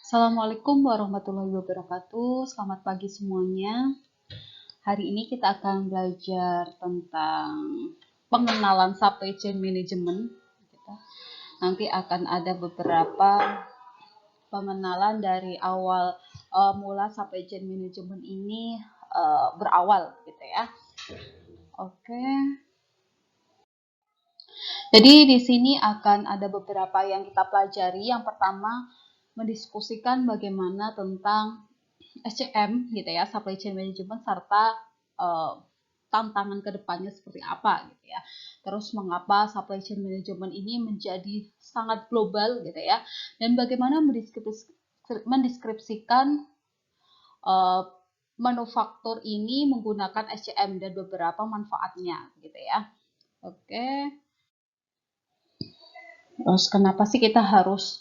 Assalamualaikum warahmatullahi wabarakatuh. Selamat pagi semuanya. Hari ini kita akan belajar tentang pengenalan supply chain management. Nanti akan ada beberapa pengenalan dari awal mula supply chain management ini berawal gitu ya. Oke. Jadi di sini akan ada beberapa yang kita pelajari. Yang pertama mendiskusikan bagaimana tentang SCM gitu ya, supply chain management, serta tantangan kedepannya seperti apa gitu ya. Terus mengapa supply chain management ini menjadi sangat global gitu ya, dan bagaimana mendeskripsikan manufaktur ini menggunakan SCM dan beberapa manfaatnya gitu ya. Oke. Terus kenapa sih kita harus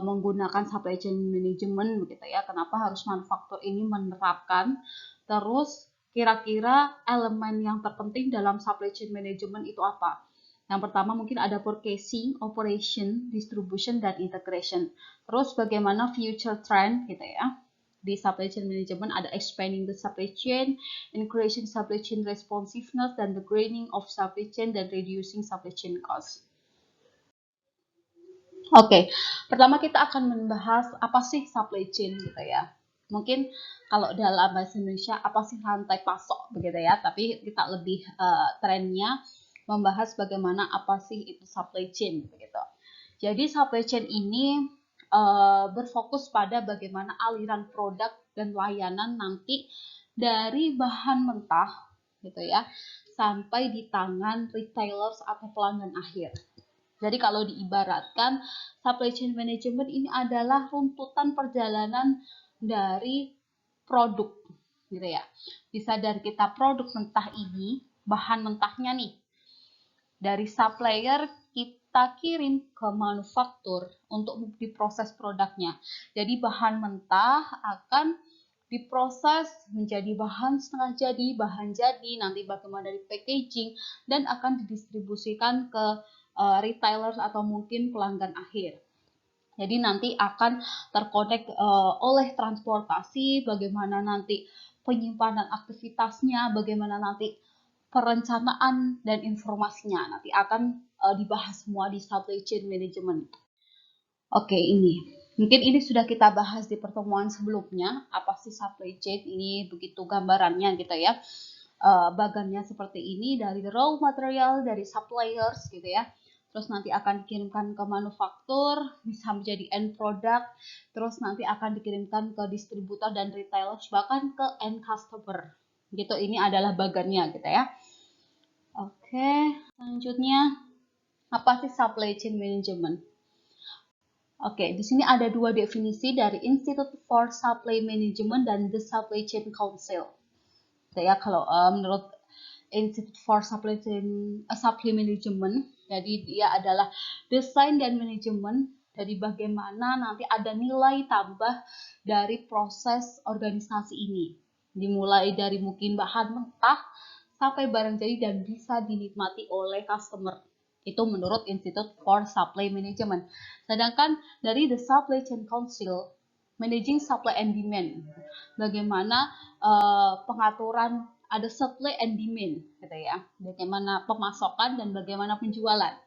menggunakan supply chain management begitu ya? Kenapa harus manufaktur ini menerapkan? Terus kira-kira elemen yang terpenting dalam supply chain management itu apa? Yang pertama mungkin ada purchasing, operation, distribution, dan integration. Terus bagaimana future trend gitu ya? Di supply chain management ada expanding the supply chain, increasing supply chain responsiveness, dan the graining of supply chain, dan reducing supply chain cost. Oke, pertama kita akan membahas apa sih supply chain gitu ya. Mungkin kalau dalam bahasa Indonesia apa sih rantai pasok begitu ya, tapi kita lebih trennya membahas bagaimana apa sih itu supply chain begitu. Jadi supply chain ini berfokus pada bagaimana aliran produk dan layanan nanti dari bahan mentah gitu ya sampai di tangan retailers atau pelanggan akhir. Jadi kalau diibaratkan, supply chain management ini adalah runtutan perjalanan dari produk, gitu ya. Bisa dari kita produk mentah ini, bahan mentahnya nih, dari supplier kita kirim ke manufaktur untuk diproses produknya. Jadi bahan mentah akan diproses menjadi bahan setengah jadi, bahan jadi, nanti bagaimana dari packaging, dan akan didistribusikan ke retailers atau mungkin pelanggan akhir. Jadi nanti akan terkonek oleh transportasi, bagaimana nanti penyimpanan aktivitasnya, bagaimana nanti perencanaan dan informasinya. Nanti akan dibahas semua di supply chain management. Oke, ini. Mungkin ini sudah kita bahas di pertemuan sebelumnya. Apa sih supply chain ini? Begitu gambarannya gitu ya. Bagannya seperti ini, dari raw material, dari suppliers gitu ya. Terus nanti akan dikirimkan ke manufaktur, bisa menjadi end product, terus nanti akan dikirimkan ke distributor dan retailers, bahkan ke end customer. Gitu, ini adalah bagannya gitu ya. Oke, selanjutnya apa sih supply chain management? Oke, di sini ada dua definisi dari Institute for Supply Management dan The Supply Chain Council. Ya, kalau menurut Institute for Supply Management, jadi dia adalah desain dan manajemen dari bagaimana nanti ada nilai tambah dari proses organisasi ini, dimulai dari mungkin bahan mentah sampai barang jadi dan bisa dinikmati oleh customer. Itu menurut Institute for Supply Management. Sedangkan dari The Supply Chain Council, Managing Supply and Demand, bagaimana pengaturan ada supply and demand gitu ya, bagaimana pemasokan dan bagaimana penjualan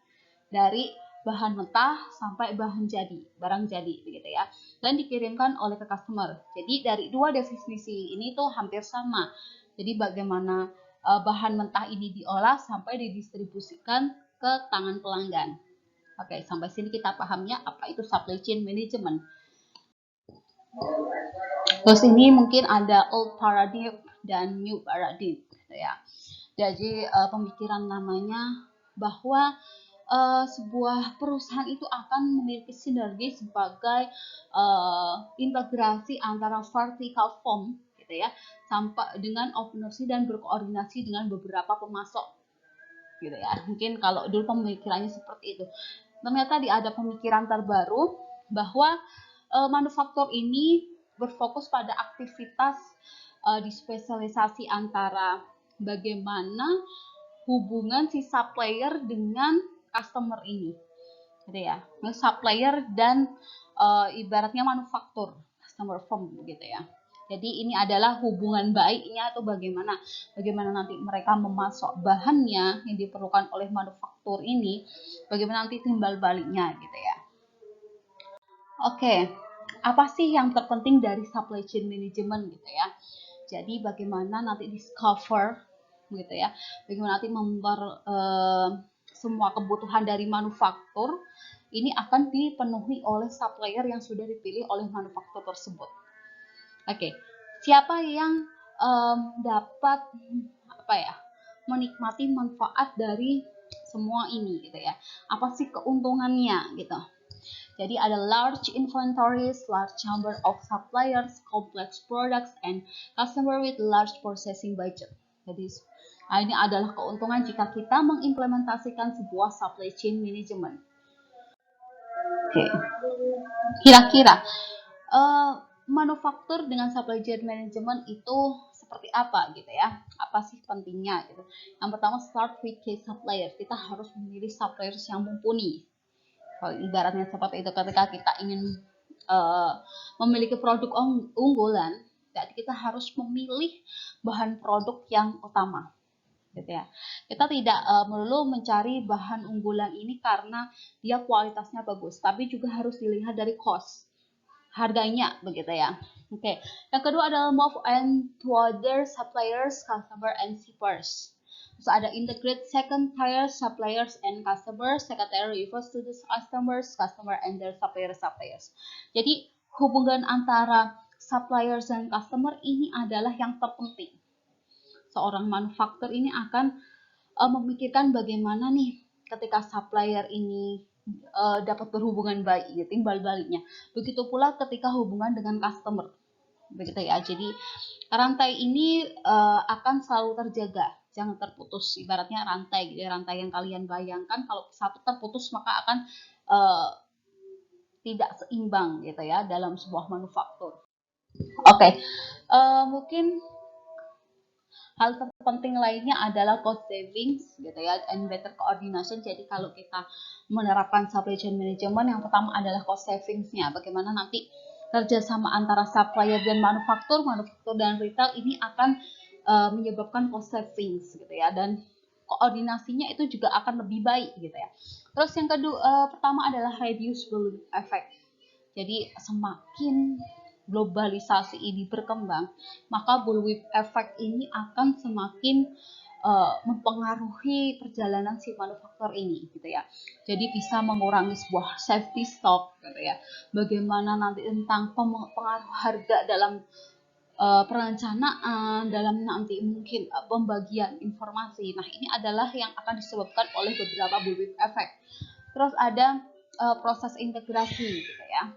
dari bahan mentah sampai bahan jadi, barang jadi begitu ya, dan dikirimkan oleh ke customer. Jadi dari dua definisi ini tuh hampir sama. Jadi bagaimana bahan mentah ini diolah sampai didistribusikan ke tangan pelanggan. Oke, sampai sini kita pahamnya apa itu supply chain management. Terus ini mungkin ada old paradigm dan new paradigm ya. Jadi pemikiran namanya bahwa sebuah perusahaan itu akan memiliki sinergi sebagai integrasi antara vertical form gitu ya, sampai dengan ownership dan berkoordinasi dengan beberapa pemasok gitu ya. Mungkin kalau dulu pemikirannya seperti itu. Ternyata ada pemikiran terbaru bahwa manufaktur ini berfokus pada aktivitas di spesialisasi antara bagaimana hubungan si supplier dengan customer ini, gitu ya. Supplier dan ibaratnya manufaktur, customer firm gitu ya. Jadi ini adalah hubungan baiknya atau bagaimana nanti mereka memasok bahannya yang diperlukan oleh manufaktur ini, bagaimana nanti timbal baliknya gitu ya. Oke, apa sih yang terpenting dari supply chain management gitu ya? Jadi bagaimana nanti discover gitu ya, bagaimana nanti semua kebutuhan dari manufaktur ini akan dipenuhi oleh supplier yang sudah dipilih oleh manufaktur tersebut. Oke, siapa yang dapat menikmati manfaat dari semua ini gitu ya? Apa sih keuntungannya gitu? Jadi ada large inventories, large number of suppliers, complex products, and customer with large purchasing budget. Jadi ini adalah keuntungan jika kita mengimplementasikan sebuah supply chain management. Oke, kira-kira manufaktur dengan supply chain management itu seperti apa gitu ya? Apa sih pentingnya gitu? Yang pertama, start with key suppliers. Kita harus memilih suppliers yang mumpuni. Kalau ibaratnya seperti itu, ketika kita ingin memiliki produk unggulan, jadi kita harus memilih bahan produk yang utama. Gitu ya. Kita tidak melulu mencari bahan unggulan ini karena dia kualitasnya bagus, tapi juga harus dilihat dari cost, harganya begitu ya. Oke. Yang kedua adalah move on to other suppliers, customer and shippers. So ada integrate second tier suppliers and customers. Second tier refers to the customer and their suppliers. Jadi hubungan antara suppliers dan customer ini adalah yang terpenting. Seorang manufaktur ini akan memikirkan bagaimana nih ketika supplier ini dapat berhubungan baik, ya, timbal baliknya. Begitu pula ketika hubungan dengan customer, begitu ya. Jadi rantai ini akan selalu terjaga, jangan terputus. Ibaratnya rantai, gitu, rantai yang kalian bayangkan kalau satu terputus maka akan tidak seimbang gitu ya dalam sebuah manufaktur. Oke, mungkin hal terpenting lainnya adalah cost savings gitu ya, and better coordination. Jadi kalau kita menerapkan supply chain management, yang pertama adalah cost savingsnya. Bagaimana nanti kerjasama antara supplier dan manufaktur dan retail ini akan menyebabkan cost savings gitu ya, dan koordinasinya itu juga akan lebih baik gitu ya. Terus yang kedua, pertama adalah reduce bullwhip effect. Jadi semakin globalisasi ini berkembang, maka bullwhip effect ini akan semakin mempengaruhi perjalanan si manufaktur ini gitu ya. Jadi bisa mengurangi sebuah safety stock gitu ya. Bagaimana nanti tentang pengaruh harga dalam perencanaan, dalam nanti mungkin pembagian informasi. Nah, ini adalah yang akan disebabkan oleh beberapa bullwhip effect. Terus ada proses integrasi gitu ya,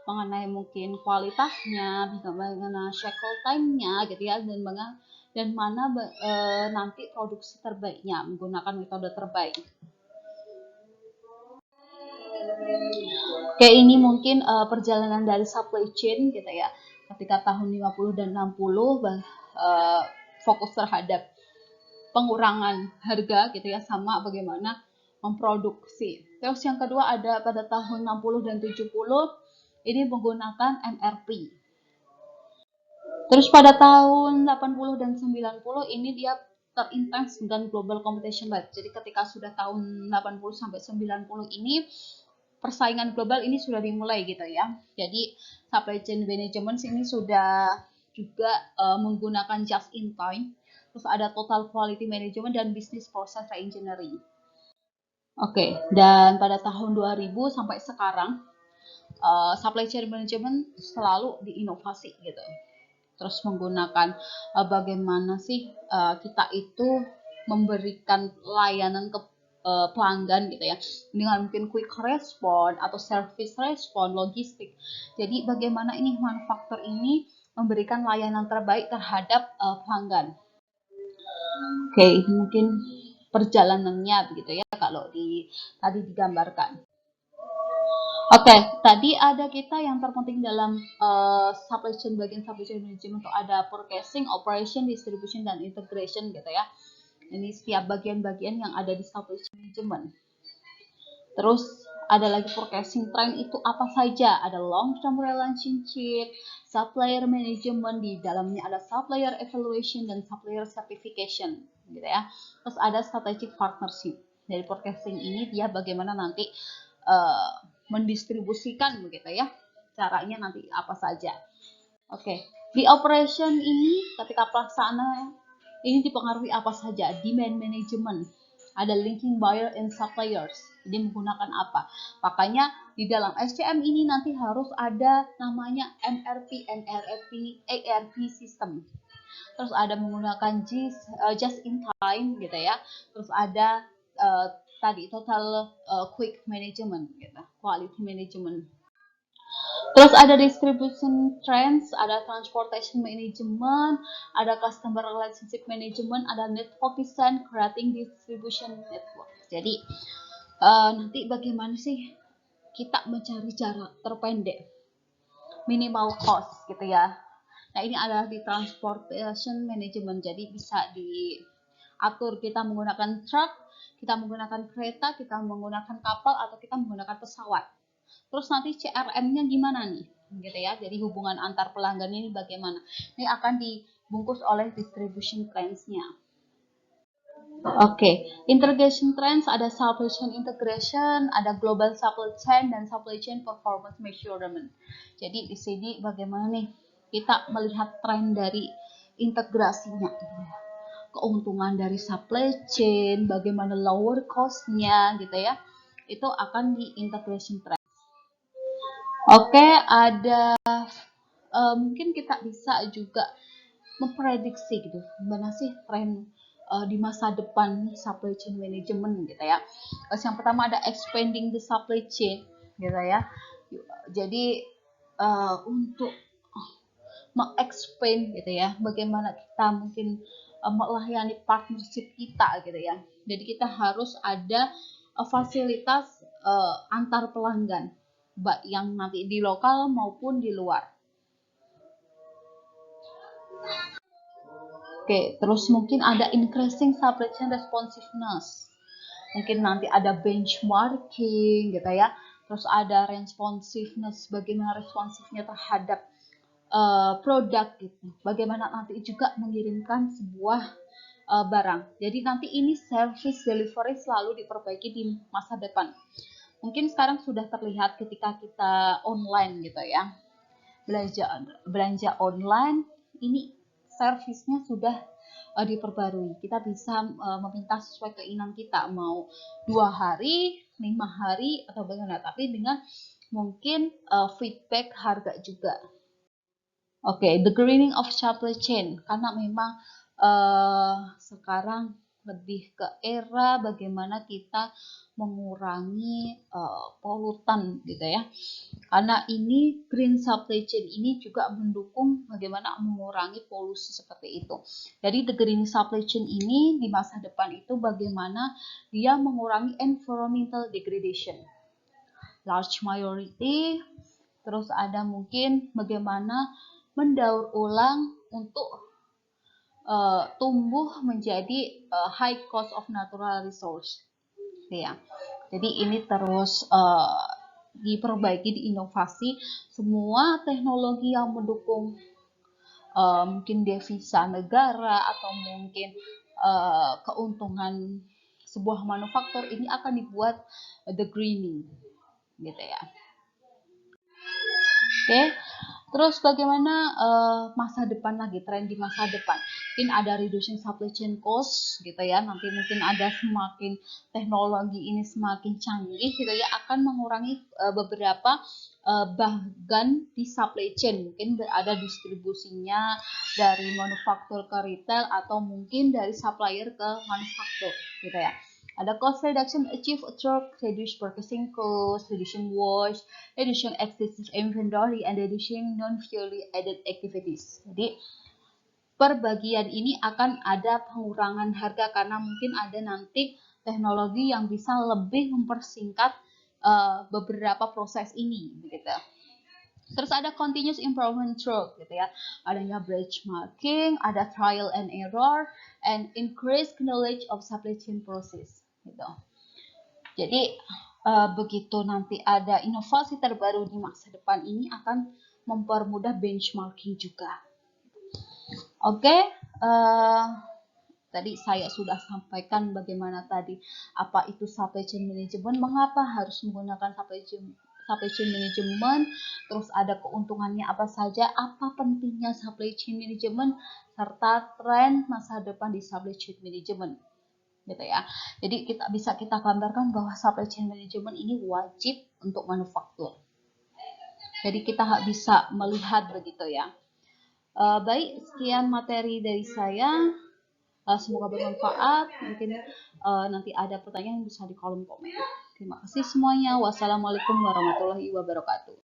mengenai mungkin kualitasnya, bagaimana cycle time-nya gitu ya, dan mana nanti produksi terbaiknya menggunakan metode terbaik. Oke, ini mungkin perjalanan dari supply chain gitu ya. Ketika tahun 50 dan 60 fokus terhadap pengurangan harga gitu ya, sama bagaimana memproduksi. Terus yang kedua ada pada tahun 60 dan 70 ini menggunakan MRP. Terus pada tahun 80 dan 90 ini dia terintens dengan global competition rate. Jadi ketika sudah tahun 80 sampai 90 ini persaingan global ini sudah dimulai gitu ya. Jadi supply chain management ini sudah juga menggunakan just in time. Terus ada total quality management dan business process reengineering. Oke, dan pada tahun 2000 sampai sekarang supply chain management selalu diinovasi gitu. Terus menggunakan bagaimana sih kita itu memberikan layanan ke pelanggan gitu ya, dengan mungkin quick response atau service response, logistik. Jadi bagaimana ini manufaktur ini memberikan layanan terbaik terhadap pelanggan. Oke, ini mungkin perjalanannya begitu ya kalau tadi digambarkan. Oke, tadi ada kita yang terpenting dalam bagian supply chain management itu ada purchasing, operation, distribution, dan integration gitu ya. Ini setiap bagian-bagian yang ada di supply chain management. Terus Ada lagi forecasting trend itu apa saja? Ada long term relationship, supplier management, di dalamnya ada supplier evaluation dan supplier certification, gitu ya. Terus ada strategic partnership. Dari forecasting ini dia bagaimana nanti mendistribusikan, begitu ya. Caranya nanti apa saja. Oke, di operation ini ketika pelaksanaan ini dipengaruhi apa saja? Demand management, ada linking buyer and suppliers. Jadi menggunakan apa? Makanya di dalam SCM ini nanti harus ada namanya MRP, NRP, ARP system. Terus ada menggunakan just in time, gitu ya. Terus ada tadi total quick management, gitu, quality management. Terus ada distribution trends, ada transportation management, ada customer relationship management, ada network design, creating distribution network. Jadi nanti bagaimana sih kita mencari jarak terpendek, minimal cost, gitu ya. Nah, ini adalah di transportation management. Jadi bisa diatur kita menggunakan truck, kita menggunakan kereta, kita menggunakan kapal, atau kita menggunakan pesawat. Terus nanti CRM-nya gimana nih, gitu ya. Jadi hubungan antar pelanggan ini bagaimana? Ini akan dibungkus oleh distribution trends-nya. Oke, integration trends ada supply chain integration, ada global supply chain, dan supply chain performance measurement. Jadi di sini bagaimana nih kita melihat tren dari integrasinya, keuntungan dari supply chain, bagaimana lower cost-nya, gitu ya. Itu akan di integration trend. Oke, ada mungkin kita bisa juga memprediksi gitu, gimana sih tren di masa depan supply chain management, gitu ya. Yang pertama ada expanding the supply chain, gitu ya. Jadi untuk mengexpand, gitu ya, bagaimana kita mungkin melayani partnership kita, gitu ya. Jadi kita harus ada fasilitas antar pelanggan, baik yang nanti di lokal maupun di luar. Oke, terus mungkin ada increasing supply chain responsiveness. Mungkin nanti ada benchmarking, gitu ya. Terus ada responsiveness, bagaimana responsifnya terhadap produk, gitu. Bagaimana nanti juga mengirimkan sebuah barang. Jadi nanti ini service delivery selalu diperbaiki di masa depan. Mungkin sekarang sudah terlihat ketika kita online, gitu ya, belanja online, ini servisnya sudah diperbarui. Kita bisa meminta sesuai keinginan kita, mau 2 hari, 5 hari, atau bagaimana, tapi dengan mungkin feedback harga juga. Oke, the greening of supply chain, karena memang sekarang lebih ke era bagaimana kita mengurangi polutan, gitu ya. Karena ini green supply chain ini juga mendukung bagaimana mengurangi polusi seperti itu. Jadi the green supply chain ini di masa depan itu bagaimana dia mengurangi environmental degradation, large majority. Terus ada mungkin bagaimana mendaur ulang untuk tumbuh menjadi high cost of natural resource, ya. Jadi ini terus diperbaiki, diinovasi semua teknologi yang mendukung mungkin devisa negara atau mungkin keuntungan sebuah manufaktur ini akan dibuat the greening, gitu ya. Oke. Terus bagaimana masa depan lagi, tren di masa depan? Mungkin ada reducing supply chain cost, gitu ya. Nanti mungkin ada semakin teknologi ini semakin canggih, gitu ya, akan mengurangi beberapa bahan di supply chain. Mungkin ada distribusinya dari manufaktur ke retail atau mungkin dari supplier ke manufaktur, gitu ya. Ada cost reduction achieved through reduced purchasing cost, reducing waste, reducing excessive inventory, and reducing non-value added activities. Jadi per bagian ini akan ada pengurangan harga karena mungkin ada nanti teknologi yang bisa lebih mempersingkat beberapa proses ini, gitu. Terus ada continuous improvement through, gitu ya. Adanya benchmarking, ada trial and error, and increased knowledge of supply chain process, gitu. Jadi begitu nanti ada inovasi terbaru di masa depan ini akan mempermudah benchmarking juga. Oke, tadi saya sudah sampaikan bagaimana tadi apa itu supply chain management, mengapa harus menggunakan supply chain management, terus ada keuntungannya apa saja, apa pentingnya supply chain management, serta tren masa depan di supply chain management, gitu ya. Jadi kita gambarkan bahwa supply chain management ini wajib untuk manufaktur. Jadi kita bisa melihat begitu ya. Baik, sekian materi dari saya. Semoga bermanfaat. Mungkin nanti ada pertanyaan bisa di kolom komen. Terima kasih semuanya. Wassalamualaikum warahmatullahi wabarakatuh.